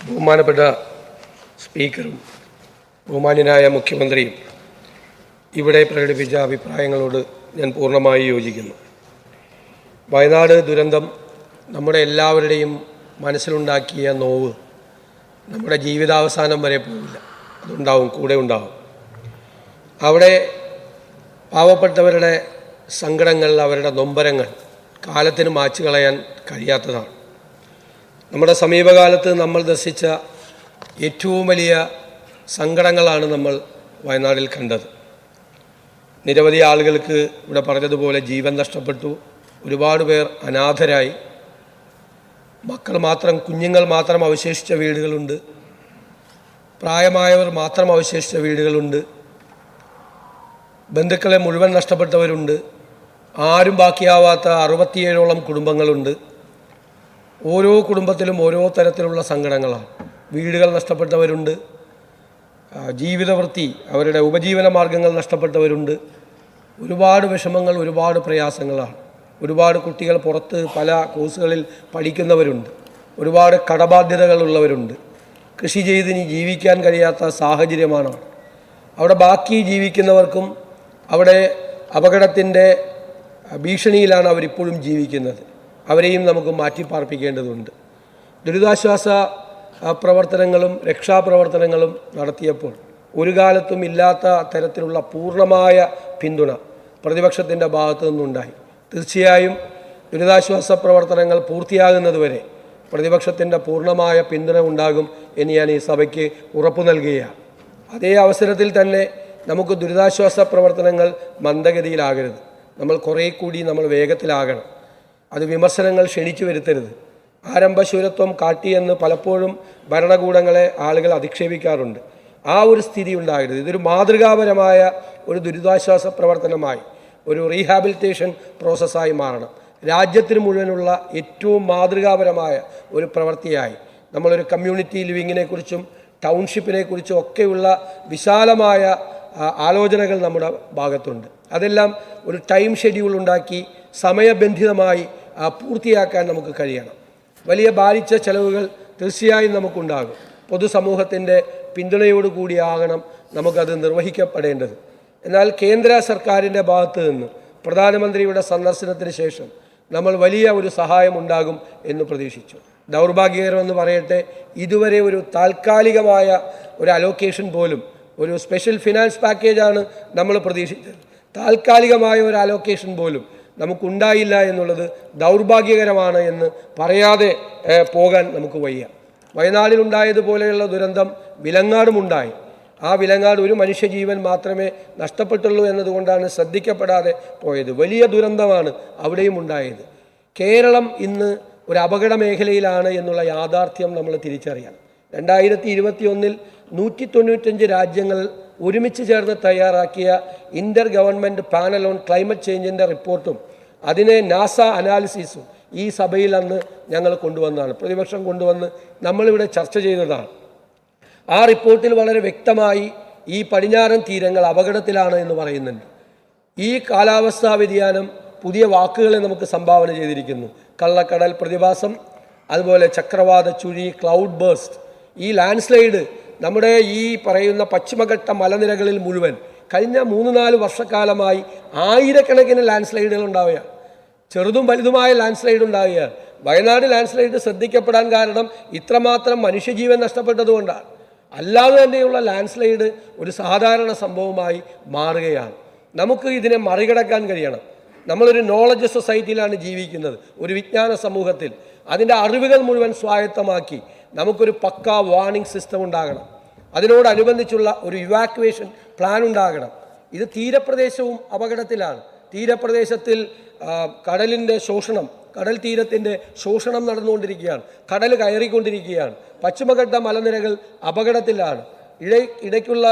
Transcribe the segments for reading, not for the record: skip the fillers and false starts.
ബഹുമാനപ്പെട്ട സ്പീക്കറും ബഹുമാന്യനായ മുഖ്യമന്ത്രിയും ഇവിടെ പ്രകടിപ്പിച്ച അഭിപ്രായങ്ങളോട് ഞാൻ പൂർണ്ണമായി യോജിക്കുന്നു. വയനാട് ദുരന്തം നമ്മുടെ എല്ലാവരുടെയും മനസ്സിലുണ്ടാക്കിയ നോവ് നമ്മുടെ ജീവിതാവസാനം വരെ പോവില്ല, അതുണ്ടാവും, കൂടെ ഉണ്ടാവും. അവിടെ പാവപ്പെട്ടവരുടെ സങ്കടങ്ങൾ, അവരുടെ നൊമ്പരങ്ങൾ കാലത്തിന് മായ്ച്ചു കളയാൻ കഴിയാത്തതാണ്. നമ്മുടെ സമീപകാലത്ത് നമ്മൾ ദർശിച്ച ഏറ്റവും വലിയ സങ്കടങ്ങളാണ് നമ്മൾ വയനാട്ടിൽ കണ്ടത്. നിരവധി ആളുകൾക്ക് ഇവിടെ പറഞ്ഞതുപോലെ ജീവൻ നഷ്ടപ്പെട്ടു, ഒരുപാട് പേർ അനാഥരായി, കുഞ്ഞുങ്ങൾ മാത്രം അവശേഷിച്ച വീടുകളുണ്ട്, പ്രായമായവർ മാത്രം അവശേഷിച്ച വീടുകളുണ്ട്, ബന്ധുക്കളെ മുഴുവൻ നഷ്ടപ്പെട്ടവരുണ്ട്, ആരും ബാക്കിയാവാത്ത 67ഓളം കുടുംബങ്ങളുണ്ട്. ഓരോ കുടുംബത്തിലും ഓരോ തരത്തിലുള്ള സങ്കടങ്ങളാണ്. വീടുകൾ നഷ്ടപ്പെട്ടവരുണ്ട്, ജീവിതവൃത്തി, അവരുടെ ഉപജീവന മാർഗങ്ങൾ നഷ്ടപ്പെട്ടവരുണ്ട്. ഒരുപാട് വിഷമങ്ങൾ, ഒരുപാട് പ്രയാസങ്ങളാണ്. ഒരുപാട് കുട്ടികൾ പുറത്ത് പല കോഴ്സുകളിൽ പഠിക്കുന്നവരുണ്ട്, ഒരുപാട് കടബാധ്യതകളുള്ളവരുണ്ട്. കൃഷി ചെയ്ത് ഇനി ജീവിക്കാൻ കഴിയാത്ത സാഹചര്യമാണ്. അവിടെ ബാക്കി ജീവിക്കുന്നവർക്കും അവിടെ അപകടത്തിൻ്റെ ഭീഷണിയിലാണ് അവരിപ്പോഴും ജീവിക്കുന്നത്. അവരെയും നമുക്ക് മാറ്റിപ്പാർപ്പിക്കേണ്ടതുണ്ട്. ദുരിതാശ്വാസ പ്രവർത്തനങ്ങളും രക്ഷാപ്രവർത്തനങ്ങളും നടത്തിയപ്പോൾ ഒരു കാലത്തും ഇല്ലാത്ത തരത്തിലുള്ള പൂർണ്ണമായ പിന്തുണ പ്രതിപക്ഷത്തിൻ്റെ ഭാഗത്തു നിന്നുണ്ടായി. തീർച്ചയായും ദുരിതാശ്വാസ പ്രവർത്തനങ്ങൾ പൂർത്തിയാകുന്നതുവരെ പ്രതിപക്ഷത്തിൻ്റെ പൂർണ്ണമായ പിന്തുണ ഉണ്ടാകും എന്ന് ഞാൻ ഈ സഭയ്ക്ക് ഉറപ്പു നൽകുകയാണ്. അതേ അവസരത്തിൽ തന്നെ നമുക്ക് ദുരിതാശ്വാസ പ്രവർത്തനങ്ങൾ മന്ദഗതിയിലാകരുത്. നമ്മൾ കുറേ കൂടി വേഗത്തിലാകണം. അത് വിമർശനങ്ങൾ ക്ഷണിച്ചു വരുത്തരുത്. ആരംഭശൂരത്വം കാട്ടിയെന്ന് പലപ്പോഴും ഭരണകൂടങ്ങളെ ആളുകൾ അധിക്ഷേപിക്കാറുണ്ട്. ആ ഒരു സ്ഥിതി ഉണ്ടാകരുത്. ഇതൊരു മാതൃകാപരമായ ഒരു ദുരിതാശ്വാസ പ്രവർത്തനമായി, ഒരു റീഹാബിലിറ്റേഷൻ പ്രോസസ്സായി മാറണം. രാജ്യത്തിന് മുഴുവനുള്ള ഏറ്റവും മാതൃകാപരമായ ഒരു പ്രവൃത്തിയായി നമ്മളൊരു കമ്മ്യൂണിറ്റി ലിവിങ്ങിനെക്കുറിച്ചും ടൗൺഷിപ്പിനെക്കുറിച്ചും ഒക്കെയുള്ള വിശാലമായ ആലോചനകൾ നമ്മുടെ ഭാഗത്തുണ്ട്. അതെല്ലാം ഒരു ടൈം ഷെഡ്യൂൾ ഉണ്ടാക്കി സമയബന്ധിതമായി പൂർത്തിയാക്കാൻ നമുക്ക് കഴിയണം. വലിയ ഭാരിച്ച ചെലവുകൾ തീർച്ചയായും നമുക്കുണ്ടാകും. പൊതുസമൂഹത്തിൻ്റെ പിന്തുണയോടുകൂടിയാകണം നമുക്കത് നിർവഹിക്കപ്പെടേണ്ടത്. എന്നാൽ കേന്ദ്ര സർക്കാരിൻ്റെ ഭാഗത്തു നിന്ന് പ്രധാനമന്ത്രിയുടെ സന്ദർശനത്തിന് ശേഷം നമ്മൾ വലിയ ഒരു സഹായം ഉണ്ടാകും എന്ന് പ്രതീക്ഷിച്ചു. ദൗർഭാഗ്യകരമെന്ന് പറയട്ടെ, ഇതുവരെ ഒരു താൽക്കാലികമായ ഒരു അലോക്കേഷൻ പോലും, ഒരു സ്പെഷ്യൽ ഫിനാൻസ് പാക്കേജാണ് നമ്മൾ പ്രതീക്ഷിച്ചത്, താൽക്കാലികമായ ഒരു അലോക്കേഷൻ പോലും നമുക്കുണ്ടായില്ല എന്നുള്ളത് ദൗർഭാഗ്യകരമാണ് എന്ന് പറയാതെ പോകാൻ നമുക്ക് വയ്യ. വയനാടിലുണ്ടായതുപോലെയുള്ള ദുരന്തം വിലങ്ങാടുമുണ്ടായി. ആ വിലങ്ങാട് ഒരു മനുഷ്യജീവൻ മാത്രമേ നഷ്ടപ്പെട്ടുള്ളൂ എന്നതുകൊണ്ടാണ് ശ്രദ്ധിക്കപ്പെടാതെ പോയത്. വലിയ ദുരന്തമാണ് അവിടെയും ഉണ്ടായത്. കേരളം ഇന്ന് ഒരു അപകട മേഖലയിലാണ് എന്നുള്ള യാഥാർത്ഥ്യം നമ്മൾ തിരിച്ചറിയണം. 2021 195 രാജ്യങ്ങൾ ഒരുമിച്ച് ചേർന്ന് തയ്യാറാക്കിയ inter government panel on climate ചേഞ്ചിൻ്റെ റിപ്പോർട്ടും അതിനെ നാസ അനാലിസിസും ഈ സഭയിൽ അന്ന് ഞങ്ങൾ കൊണ്ടുവന്നതാണ്, പ്രതിപക്ഷം കൊണ്ടുവന്ന് നമ്മളിവിടെ ചർച്ച ചെയ്തതാണ്. ആ റിപ്പോർട്ടിൽ വളരെ വ്യക്തമായി ഈ പടിഞ്ഞാറൻ തീരങ്ങൾ അപകടത്തിലാണ് എന്ന് പറയുന്നുണ്ട്. ഈ കാലാവസ്ഥാ വ്യതിയാനം പുതിയ വാക്കുകളെ നമുക്ക് സംഭാവന ചെയ്തിരിക്കുന്നു. കള്ളക്കടൽ പ്രതിഭാസം, അതുപോലെ ചക്രവാത ചുഴി, ക്ലൗഡ് ബേസ്റ്റ്, ഈ ലാൻഡ്സ്ലൈഡ് നമ്മുടെ ഈ പറയുന്ന പശ്ചിമഘട്ട മലനിരകളിൽ മുഴുവൻ കഴിഞ്ഞ 3-4 വർഷക്കാലമായി ആയിരക്കണക്കിന് ലാൻഡ്സ്ലൈഡുകൾ ഉണ്ടാവുകയാണ്. ചെറുതും വലുതുമായ ലാൻഡ്സ്ലൈഡ് ഉണ്ടാവുകയാണ്. വയനാട് ലാൻഡ്സ്ലൈഡ് ശ്രദ്ധിക്കപ്പെടാൻ കാരണം ഇത്രമാത്രം മനുഷ്യജീവൻ നഷ്ടപ്പെട്ടതുകൊണ്ടാണ്. അല്ലാതെ തന്നെയുള്ള ലാൻഡ്സ്ലൈഡ് ഒരു സാധാരണ സംഭവമായി മാറുകയാണ്. നമുക്ക് ഇതിനെ മറികടക്കാൻ കഴിയണം. നമ്മളൊരു നോളജ് സൊസൈറ്റിയിലാണ് ജീവിക്കുന്നത്, ഒരു വിജ്ഞാന സമൂഹത്തിൽ. അതിൻ്റെ അറിവുകൾ മുഴുവൻ സ്വായത്തമാക്കി നമുക്കൊരു പക്കാ വാർണിംഗ് സിസ്റ്റം ഉണ്ടാകണം. അതിനോടനുബന്ധിച്ചുള്ള ഒരു ഇവാക്യുവേഷൻ പ്ലാൻ ഉണ്ടാകണം. ഇത് തീരപ്രദേശവും അപകടത്തിലാണ്. തീരപ്രദേശത്തിൽ കടലിൻ്റെ ശോഷണം, കടൽ തീരത്തിൻ്റെ ശോഷണം നടന്നുകൊണ്ടിരിക്കുകയാണ്. കടൽ കയറിക്കൊണ്ടിരിക്കുകയാണ്. പശ്ചിമഘട്ട മലനിരകൾ അപകടത്തിലാണ്. ഇടയ്ക്കുള്ള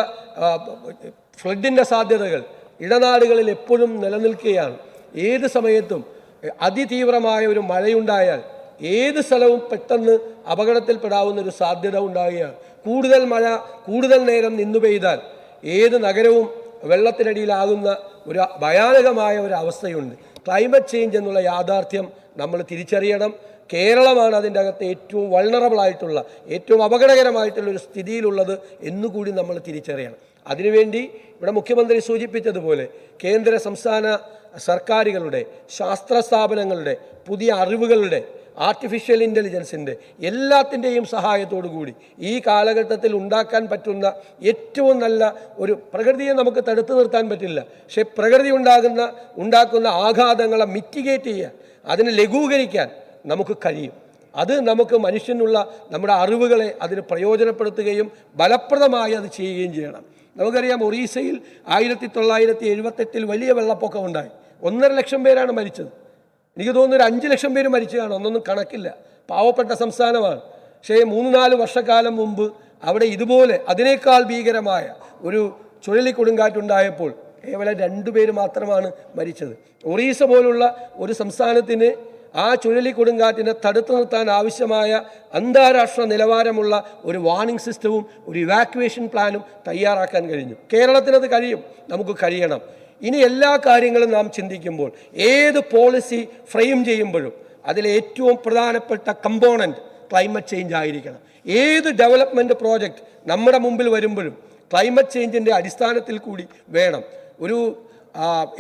ഫ്ലഡിൻ്റെ സാധ്യതകൾ ഇടനാടുകളിൽ എപ്പോഴും നിലനിൽക്കുകയാണ്. ഏത് സമയത്തും അതിതീവ്രമായ ഒരു മഴയുണ്ടായാൽ ഏത് സ്ഥലവും പെട്ടെന്ന് അപകടത്തിൽപ്പെടാവുന്ന ഒരു സാധ്യത ഉണ്ടാവുകയാണ്. കൂടുതൽ മഴ കൂടുതൽ നേരം നിന്നു പെയ്താൽ ഏത് നഗരവും വെള്ളത്തിനടിയിലാകുന്ന ഒരു ഭയാനകമായ ഒരു അവസ്ഥയുണ്ട്. ക്ലൈമറ്റ് ചേഞ്ച് എന്നുള്ള യാഥാർത്ഥ്യം നമ്മൾ തിരിച്ചറിയണം. കേരളമാണ് അതിൻ്റെ അകത്ത് ഏറ്റവും വൾണറബിൾ ആയിട്ടുള്ള, ഏറ്റവും അപകടകരമായിട്ടുള്ള ഒരു സ്ഥിതിയിലുള്ളത് എന്നുകൂടി നമ്മൾ തിരിച്ചറിയണം. അതിനുവേണ്ടി ഇവിടെ മുഖ്യമന്ത്രി സൂചിപ്പിച്ചതുപോലെ കേന്ദ്ര സംസ്ഥാന സർക്കാരുകളുടെ, ശാസ്ത്ര സ്ഥാപനങ്ങളുടെ, പുതിയ അറിവുകളുടെ, ആർട്ടിഫിഷ്യൽ ഇൻ്റലിജൻസിൻ്റെ എല്ലാത്തിൻ്റെയും സഹായത്തോടു കൂടി ഈ കാലഘട്ടത്തിൽ ഉണ്ടാക്കാൻ പറ്റുന്ന ഏറ്റവും നല്ല ഒരു പ്രകൃതിയെ നമുക്ക് തടുത്തു നിർത്താൻ പറ്റില്ല. പക്ഷേ പ്രകൃതി ഉണ്ടാക്കുന്ന ആഘാതങ്ങളെ മിറ്റിഗേറ്റ് ചെയ്യാൻ, അതിനെ ലഘൂകരിക്കാൻ നമുക്ക് കഴിയും. അത് നമുക്ക് മനുഷ്യനുള്ള നമ്മുടെ അറിവുകളെ അതിന് പ്രയോജനപ്പെടുത്തുകയും ഫലപ്രദമായി അത് ചെയ്യുകയും ചെയ്യണം. നമുക്കറിയാം, ഒറീസയിൽ 1978 വലിയ വെള്ളപ്പൊക്കമുണ്ടായി. 1.5 ലക്ഷം പേരാണ് മരിച്ചത്. എനിക്ക് തോന്നുന്നു ഒരു 5 ലക്ഷം പേര് മരിച്ചതാണ്. ഒന്നൊന്നും കണക്കില്ല. പാവപ്പെട്ട സംസ്ഥാനമാണ്. പക്ഷേ 3-4 വർഷക്കാലം മുമ്പ് അവിടെ ഇതുപോലെ അതിനേക്കാൾ ഭീകരമായ ഒരു ചുഴലിക്കൊടുങ്കാറ്റുണ്ടായപ്പോൾ കേവലം 2 പേര് മാത്രമാണ് മരിച്ചത്. ഒറീസ പോലുള്ള ഒരു സംസ്ഥാനത്തിന് ആ ചുഴലിക്കൊടുങ്കാറ്റിനെ തടുത്തു നിർത്താൻ ആവശ്യമായ അന്താരാഷ്ട്ര നിലവാരമുള്ള ഒരു വാർണിംഗ് സിസ്റ്റവും ഒരു ഇവാക്യുവേഷൻ പ്ലാനും തയ്യാറാക്കാൻ കഴിഞ്ഞു. കേരളത്തിനത് കഴിയും, നമുക്ക് കഴിയണം. ഇനി എല്ലാ കാര്യങ്ങളും നാം ചിന്തിക്കുമ്പോൾ, ഏത് പോളിസി ഫ്രെയിം ചെയ്യുമ്പോഴും അതിലെ ഏറ്റവും പ്രധാനപ്പെട്ട കമ്പോണൻറ്റ് ക്ലൈമറ്റ് ചേഞ്ച് ആയിരിക്കണം. ഏത് ഡെവലപ്മെൻറ്റ് പ്രോജക്റ്റ് നമ്മുടെ മുമ്പിൽ വരുമ്പോഴും ക്ലൈമറ്റ് ചേഞ്ചിൻ്റെ അടിസ്ഥാനത്തിൽ കൂടി വേണം. ഒരു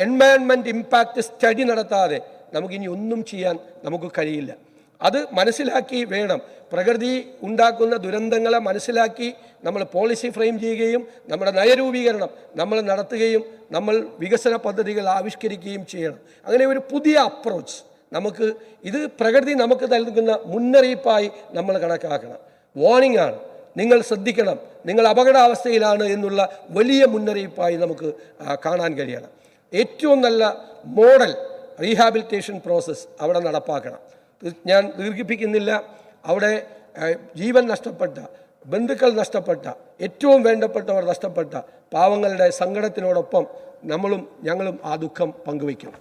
എൻവയൺമെൻറ്റ് ഇമ്പാക്റ്റ് സ്റ്റഡി നടത്താതെ നമുക്കിനി ഒന്നും ചെയ്യാൻ നമുക്ക് കഴിയില്ല. അത് മനസ്സിലാക്കി വേണം, പ്രകൃതി ഉണ്ടാക്കുന്ന ദുരന്തങ്ങളെ മനസ്സിലാക്കി നമ്മൾ പോളിസി ഫ്രെയിം ചെയ്യുകയും നമ്മുടെ നയരൂപീകരണം നമ്മൾ നടത്തുകയും നമ്മൾ വികസന പദ്ധതികൾ ആവിഷ്കരിക്കുകയും ചെയ്യണം. അങ്ങനെ ഒരു പുതിയ അപ്രോച്ച് നമുക്ക്, ഇത് പ്രകൃതി നമുക്ക് നൽകുന്ന മുന്നറിയിപ്പായി നമ്മൾ കണക്കാക്കണം. വാർണിംഗ് ആണ്, നിങ്ങൾ ശ്രദ്ധിക്കണം, നിങ്ങൾ അപകടാവസ്ഥയിലാണ് എന്നുള്ള വലിയ മുന്നറിയിപ്പായി നമുക്ക് കാണാൻ കഴിയണം. ഏറ്റവും നല്ല മോഡൽ റീഹാബിലിറ്റേഷൻ പ്രോസസ്സ് അവിടെ നടപ്പാക്കണം. ഞാൻ ദീർഘിപ്പിക്കുന്നില്ല. അവിടെ ജീവൻ നഷ്ടപ്പെട്ട, ബന്ധുക്കൾ നഷ്ടപ്പെട്ട, ഏറ്റവും വേണ്ടപ്പെട്ടവർ നഷ്ടപ്പെട്ട പാവങ്ങളുടെ സങ്കടത്തിനോടൊപ്പം ഞങ്ങളും ആ ദുഃഖം പങ്കുവയ്ക്കും.